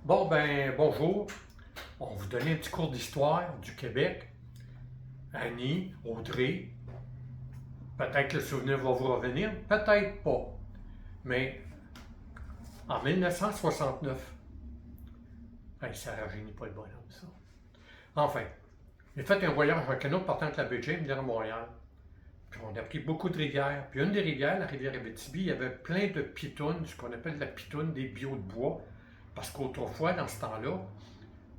Bon, ben, bonjour. On va vous donner un petit cours d'histoire du Québec. Annie, Audrey, peut-être que le souvenir va vous revenir, peut-être pas. Mais en 1969, ça rajeunit pas le bonhomme, ça. Enfin, j'ai fait un voyage en canot partant de la baie James vers Montréal. Puis on a pris beaucoup de rivières. Puis une des rivières, la rivière Abitibi, il y avait plein de pitounes, ce qu'on appelle la pitoune, des bio de bois. Parce qu'autrefois, dans ce temps-là,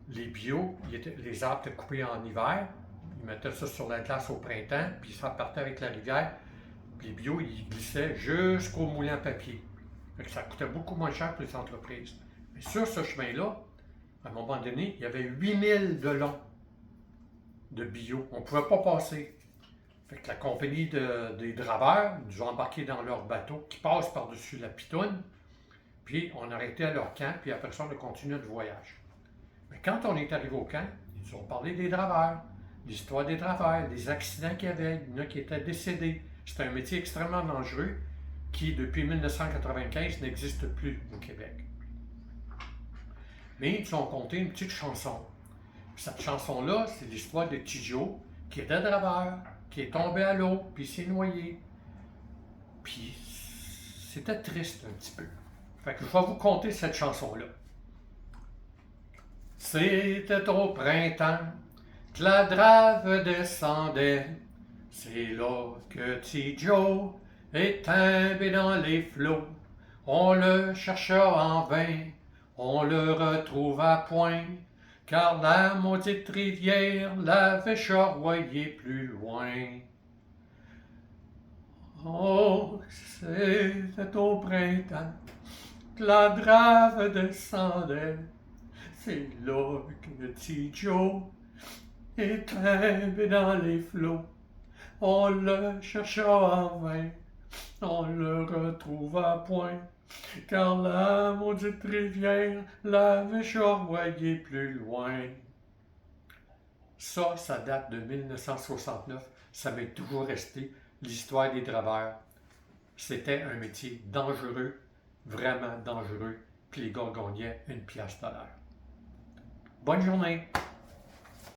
les arbres étaient coupés en hiver. Ils mettaient ça sur la glace au printemps, puis ça partait avec la rivière. Puis les bio, ils glissaient jusqu'au moulin à papier. Fait que ça coûtait beaucoup moins cher pour les entreprises. Mais sur ce chemin-là, à un moment donné, il y avait 8000 de long de bio. On ne pouvait pas passer. Fait que la compagnie des draveurs nous ont embarqués dans leur bateau qui passe par-dessus la pitoune. Puis on arrêtait à leur camp, puis après ça, on a continué notre voyage. Mais quand on est arrivé au camp, ils nous ont parlé des draveurs, l'histoire des draveurs, des accidents qu'il y avait, il y en a qui étaient décédés. C'est un métier extrêmement dangereux qui, depuis 1995, n'existe plus au Québec. Mais ils nous ont conté une petite chanson. Puis cette chanson-là, c'est l'histoire de Tidjo, qui était draveur, qui est tombé à l'eau, puis il s'est noyé. Puis c'était triste un petit peu. Fait que je vais vous conter cette chanson-là. C'était au printemps que la drave descendait. C'est là que Tidjo est tombé dans les flots. On le chercha en vain, on le retrouva point, car la maudite rivière l'avait charroyé plus loin. Oh, c'était au printemps que la drave descendait. C'est là que Tidjo est tombé dans les flots. On le chercha en vain, on le retrouva point, car la maudite rivière l'avait charroyé plus loin. Ça date de 1969. Ça m'est toujours resté l'histoire des draveurs. C'était un métier dangereux, vraiment dangereux, puis les gars gagnaient une pièce de l'heure. Bonne journée!